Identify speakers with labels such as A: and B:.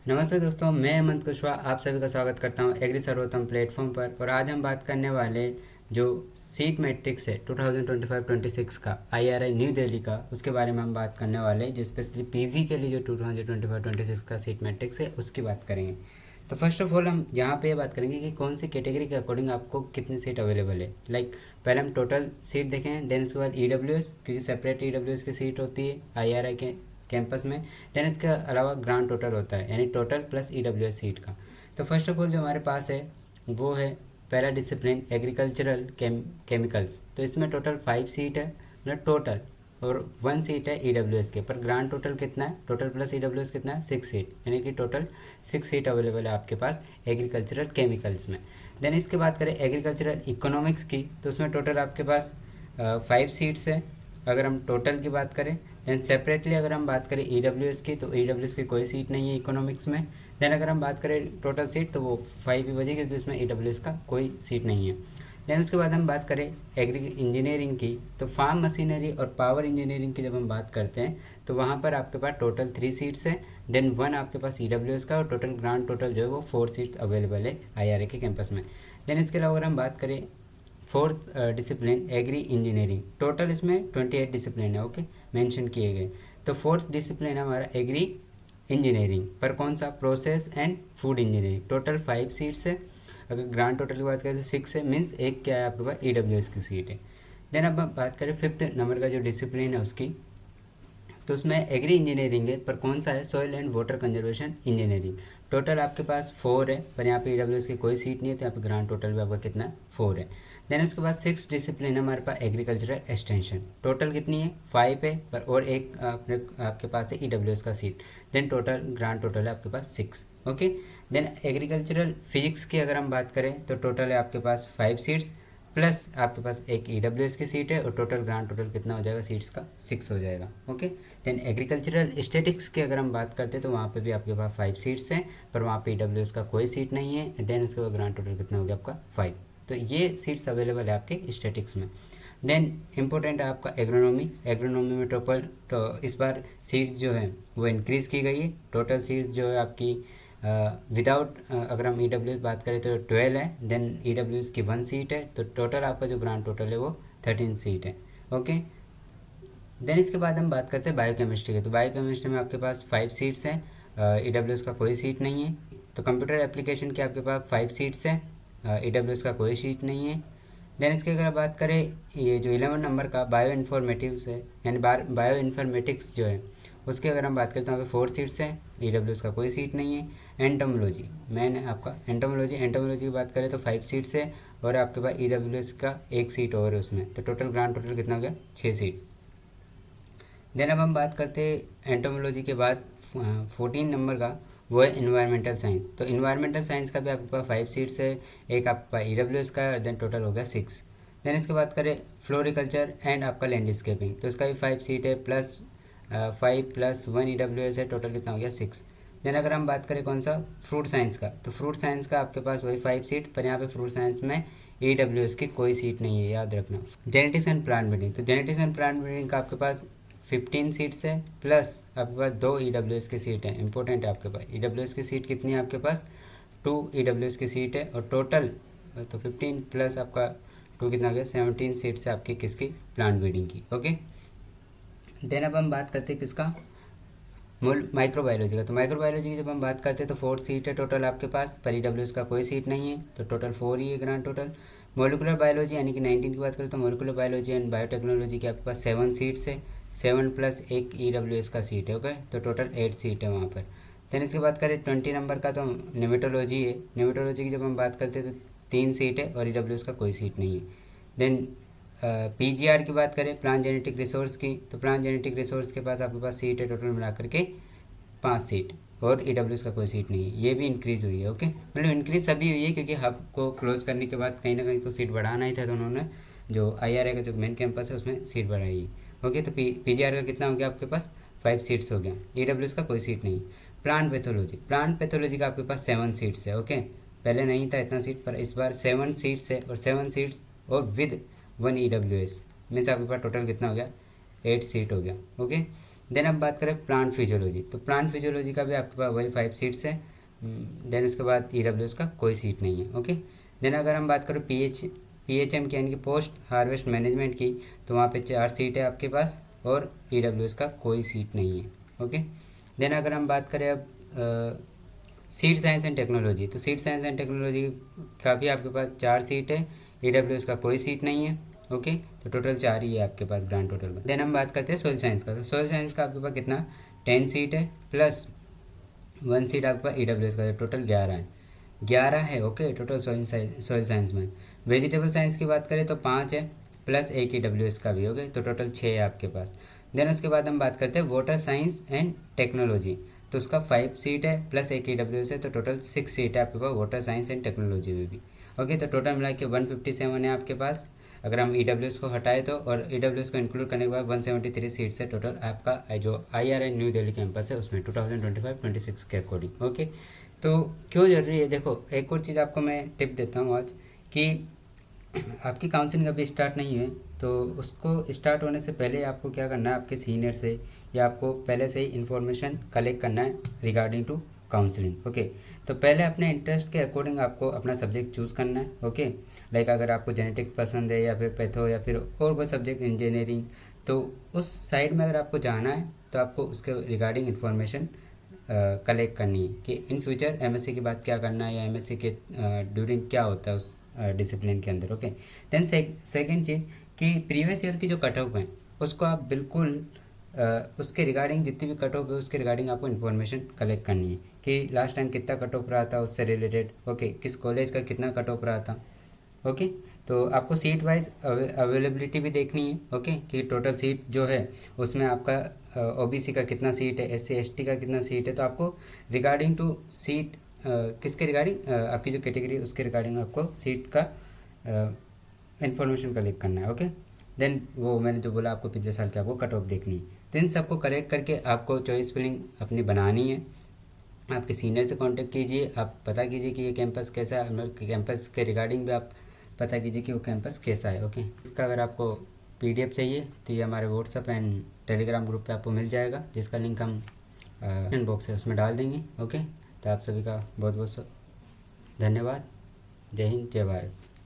A: नमस्ते दोस्तों, मैं हेमंत कुशवाहा आप सभी का स्वागत करता हूं एग्री सर्वोत्तम प्लेटफॉर्म पर। और आज हम बात करने वाले जो सीट मैट्रिक्स है 2025-26 का आईआरआई न्यू दिल्ली का, उसके बारे में हम बात करने वाले हैं। जो स्पेशली पीजी के लिए जो 2025-26 का सीट मैट्रिक्स है उसकी बात करेंगे। तो फर्स्ट ऑफ ऑल हम यहाँ पे बात करेंगे कि कौन सी कैटेगरी के अकॉर्डिंग आपको कितनी सीट अवेलेबल है। पहले हम टोटल सीट देखें, देन उसके बाद ईडब्ल्यूएस, क्योंकि सेपरेट ईडब्ल्यूएस की सीट होती है आईआरआई के कैंपस में। देन इसके अलावा ग्रांड टोटल होता है, यानी टोटल प्लस ईडब्ल्यूएस सीट का। तो फर्स्ट ऑफ ऑल जो हमारे पास है वो है पैरा डिसिप्लिन एग्रीकल्चरल केमिकल्स। तो इसमें टोटल 5 सीट है, मतलब टोटल, और 1 सीट है ईडब्ल्यूएस के। पर ग्रांड टोटल कितना है, टोटल प्लस ईडब्ल्यूएस कितना है, 6 सीट, यानी कि टोटल 6 सीट अवेलेबल है आपके पास एग्रीकल्चरल केमिकल्स में। देन इसके बात करें एग्रीकल्चरल इकोनॉमिक्स की, तो उसमें टोटल आपके पास 5 सीट्स है अगर हम टोटल की बात करें। देन सेपरेटली अगर हम बात करें ईडब्ल्यूएस की, तो ईडब्ल्यूएस की कोई सीट नहीं है इकोनॉमिक्स में। देन अगर हम बात करें टोटल सीट, तो वो 5 ही बजेगी, क्योंकि उसमें ईडब्ल्यूएस का कोई सीट नहीं है। देन उसके बाद हम बात करें एग्री इंजीनियरिंग की, तो फार्म मशीनरी और पावर इंजीनियरिंग की जब हम बात करते हैं तो वहाँ पर आपके पास टोटल 3 सीट्स है। देन 1 आपके पास ईडब्ल्यूएस का, और टोटल ग्रांड टोटल जो है वो 4 सीट अवेलेबल है आईआरए के कैंपस में। देन इसके अलावा अगर हम बात करें fourth discipline agri engineering, total इसमें 28 डिसिप्लिन है, ओके, मेंशन किए गए। तो फोर्थ डिसिप्लिन है हमारा एग्री इंजीनियरिंग, पर कौन सा, process and food engineering. Total 5 seats है। अगर ग्रांड टोटल की बात करें तो 6 है, मीन्स एक क्या है आपके पास, ईडब्ल्यूएस की सीट है। देन अब हम बात करें फिफ्थ नंबर का जो डिसिप्लिन है उसकी, तो उसमें एग्री इंजीनियरिंग है, पर कौन सा है, soil and water conservation engineering. Total आपके पास 4 है, पर यहाँ पे ईडब्ल्यूएस की कोई सीट नहीं है, तो यहाँ पे ग्रांड टोटल भी आपका कितना है, 4 है। देन उसके बाद 6 डिसिप्लिन है हमारे पास एग्रीकल्चरल एक्सटेंशन। टोटल कितनी है, 5 है, पर और एक आपके पास है ईडब्ल्यूएस का seat. Then total grand total है आपके पास 6, ओके। देन एग्रीकल्चरल फिजिक्स की अगर हम बात करें तो टोटल है आपके पास 5 सीट्स, प्लस आपके पास एक ईडब्ल्यूएस की सीट है, और टोटल ग्रांड टोटल कितना हो जाएगा सीट्स का, 6 हो जाएगा, ओके। देन एग्रीकल्चरल स्टेटिक्स की अगर हम बात करते हैं तो वहाँ पे भी आपके पास 5 सीट्स हैं, पर वहाँ पे ईडब्ल्यूएस का कोई सीट नहीं है। देन उसके बाद ग्रांड टोटल कितना हो गया आपका, 5। तो ये सीट्स अवेलेबल है आपके स्टेटिक्स में। देन इंपॉर्टेंट है आपका एग्रोनॉमी। एग्रोनॉमी में टोटल तो इस बार सीट्स जो है वो इंक्रीज़ की गई है। टोटल सीट्स जो है आपकी विदाउट अगर हम ईडब्ल्यू बात करें तो 12 है। देन ईडब्ल्यू की 1 सीट है, तो टोटल आपका जो ग्रांड टोटल है वो 13 सीट है, ओके। देन इसके बाद हम बात करते हैं बायोकेमिस्ट्री की, तो बायोकेमिस्ट्री में आपके पास 5 सीट्स हैं, ईडब्ल्यूएस का कोई सीट नहीं है। तो कंप्यूटर एप्लीकेशन के आपके पास 5 सीट्स हैं, ईडब्ल्यूएस का कोई सीट नहीं है। देन इसके अगर बात करें ये जो 11 नंबर का बायो इन्फॉर्मेटिव्स है, यानी बायो इन्फॉर्मेटिक्स जो है उसके अगर हम बात करते हैं, वहाँ पे 4 सीट्स हैं, ईडब्ल्यूएस का कोई सीट नहीं है। एंटोमोलॉजी मैन है आपका, एंटोमोलॉजी की बात करें तो 5 सीट्स है, और आपके पास ईडब्ल्यूएस का 1 सीट और है उसमें, तो टोटल ग्रांड टोटल कितना हो गया, 6 सीट। देन अब हम बात करते हैं एंटोमोलॉजी के बाद 14 नंबर का, वो है इन्वायरमेंटल साइंस। तो इन्वायरमेंटल साइंस का भी आपके पास 5 सीट्स है, एक आपका ईडब्ल्यूएस का है, देन टोटल हो गया 6। देन इसके बात करें फ्लोरिकल्चर एंड आपका लैंडस्केपिंग, तो इसका भी 5 सीट है, प्लस 5 प्लस 1 ईडब्ल्यूएस है, टोटल कितना हो गया, 6। देन अगर हम बात करें कौन सा, फ्रूट साइंस का, तो फ्रूट साइंस का आपके पास वही 5 सीट, पर यहाँ पे फ्रूट साइंस में ईडब्ल्यूएस की कोई सीट नहीं है, याद रखना। जेनेटिक्स एंड प्लांट ब्रीडिंग, तो जेनेटिक्स एंड प्लांट ब्रीडिंग का आपके पास 15 सीट्स है, प्लस आपके पास 2 ईडब्ल्यूएस की सीट है। इंपॉर्टेंट है आपके पास ईडब्ल्यूएस की सीट कितनी है आपके पास, 2 ईडब्ल्यूएस की सीट है, और टोटल तो 15 प्लस आपका 2 कितना हो गया, 17 सीट्स है आपकी किसकी, प्लांट ब्रीडिंग की, ओके। देन अब हम बात करते हैं किसका, माइक्रोबायोलॉजी का। तो माइक्रोबायोलॉजी की जब हम बात करते हैं तो 4 सीट है टोटल आपके पास, पर ईडब्ल्यूएस का कोई सीट नहीं है, तो टोटल 4 ही है ग्रांड टोटल। मोलिकुलर बायोलॉजी यानी कि 19 की बात करें तो मोलिकुलर बायोलॉजी एंड बायोटेक्नोलॉजी के आपके पास 7 सीट्स है, 7 प्लस एक ईडब्ल्यूएस का सीट है, ओके, तो टोटल 8 सीट है वहाँ पर। देन इसके बात करें 20 नंबर का, तो निमेटोलॉजी है। निमेटोलॉजी की जब हम बात करते हैं तो 3 सीट है, और ईडब्ल्यूएस का कोई सीट नहीं है। देन पीजीआर की बात करें प्लांट जेनेटिक रिसोर्स की, तो प्लांट जेनेटिक रिसोर्स के पास आपके पास सीट है टोटल मिला करके 5 सीट, और ईडब्ल्यूएस का कोई सीट नहीं है, ये भी इंक्रीज़ हुई है, ओके। मतलब इंक्रीज सभी हुई है क्योंकि हब को क्लोज करने के बाद कहीं ना कहीं तो सीट बढ़ाना ही था, तो उन्होंने जो आईआरआई का जो मेन कैंपस है उसमें सीट बढ़ाई है, ओके। तो पीजीआर का कितना हो गया आपके पास, 5 सीट्स हो गया, ईडब्ल्यूएस का कोई सीट नहीं। प्लांट पैथोलॉजी का आपके पास 7 सीट्स है, ओके। पहले नहीं था इतना सीट, पर इस बार 7 सीट्स है, और 7 सीट्स और विद 1 ईडब्ल्यूएस मीन्स आपके पास टोटल कितना हो गया, 8 सीट हो गया, ओके। देन अब बात करें प्लांट फिजियोलॉजी, तो प्लांट फिजियोलॉजी का भी आपके पास वही 5 सीट्स है। देन उसके बाद EWS का कोई सीट नहीं है। ओके, देन अगर हम बात करें PHM की यानी कि पोस्ट हार्वेस्ट मैनेजमेंट की, तो वहाँ पे 4 सीट है आपके पास और EWS का कोई सीट नहीं है। ओके, देन अगर हम बात करें अब सीड साइंस एंड टेक्नोलॉजी, तो सीड साइंस एंड टेक्नोलॉजी का भी आपके पास 4 सीट है, EWS का कोई सीट नहीं है। ओके, तो टोटल 4 ही है आपके पास ग्रांड टोटल में। देन हम बात करते हैं सोइल साइंस का, तो सोइल साइंस का आपके पास कितना 10 सीट है प्लस 1 सीट आपके पास EWS का, तो टोटल 11 है। ओके, टोटल सोइल साइंस में। वेजिटेबल साइंस की बात करें तो 5 है प्लस एक EWS का भी हो गए, तो टोटल 6 है आपके पास। देन उसके बाद हम बात करते हैं वाटर साइंस एंड टेक्नोलॉजी, तो उसका 5 सीट है प्लस एक EWS है, तो टोटल 6 सीट है आपके पास वाटर साइंस एंड टेक्नोलॉजी में भी। ओके, तो टोटल मिला के 157 है आपके पास अगर हम EWS को हटाए तो, और EWS को इंक्लूड करने के बाद 173 सीट्स है टोटल आपका जो IRI न्यू दिल्ली कैंपस है उसमें 2025-26 के अकॉर्डिंग। ओके, तो क्यों ज़रूरी है, देखो एक और चीज़ आपको मैं टिप देता हूँ आज कि आपकी काउंसलिंग अभी स्टार्ट नहीं है, तो उसको स्टार्ट होने से पहले आपको क्या करना है, आपके सीनियर से या आपको पहले से ही इन्फॉर्मेशन कलेक्ट करना है रिगार्डिंग टू काउंसलिंग। ओके, तो पहले अपने इंटरेस्ट के अकॉर्डिंग आपको अपना सब्जेक्ट चूज़ करना है। ओके, लाइक अगर आपको जेनेटिक्स पसंद है या फिर पैथो या फिर और कोई सब्जेक्ट इंजीनियरिंग, तो उस साइड में अगर आपको जाना है तो आपको उसके रिगार्डिंग इन्फॉर्मेशन कलेक्ट करनी है कि इन फ्यूचर MSc के बाद क्या करना है या MSc के ड्यूरिंग क्या होता है उस डिसिप्लिन के अंदर। ओके, देन सेकेंड चीज़ कि प्रीवियस ईयर की जो कट ऑफ है उसको आप बिल्कुल उसके रिगार्डिंग जितनी भी कट ऑफ है उसके रिगार्डिंग आपको इन्फॉर्मेशन कलेक्ट करनी है कि लास्ट टाइम कितना कट ऑफ रहा था उससे रिलेटेड। ओके, किस कॉलेज का कितना कट ऑफ रहा था। ओके, तो आपको सीट वाइज अवेलेबिलिटी भी देखनी है। ओके, कि टोटल सीट जो है उसमें आपका OBC का कितना सीट है, SC ST का कितना सीट है, तो आपको रिगार्डिंग टू सीट किसके रिगार्डिंग आपकी जो कैटेगरी है उसके रिगार्डिंग आपको सीट का इन्फॉर्मेशन कलेक्ट करना है। ओके, देन वो मैंने जो बोला आपको पिछले साल की आपको कट ऑफ देखनी है, तो इन सबको कलेक्ट करके आपको चॉइस फिलिंग अपनी बनानी है। आपके सीनियर से कांटेक्ट कीजिए, आप पता कीजिए कि ये कैंपस कैसा है, मतलब कैंपस के रिगार्डिंग भी आप पता कीजिए कि वो कैंपस कैसा है। ओके, इसका अगर आपको PDF चाहिए तो ये हमारे व्हाट्सअप एंड टेलीग्राम ग्रुप पे आपको मिल जाएगा, जिसका लिंक हम डिस्क्रिप्शन बॉक्स है उसमें डाल देंगे। ओके, तो आप सभी का बहुत बहुत धन्यवाद। जय हिंद, जय भारत।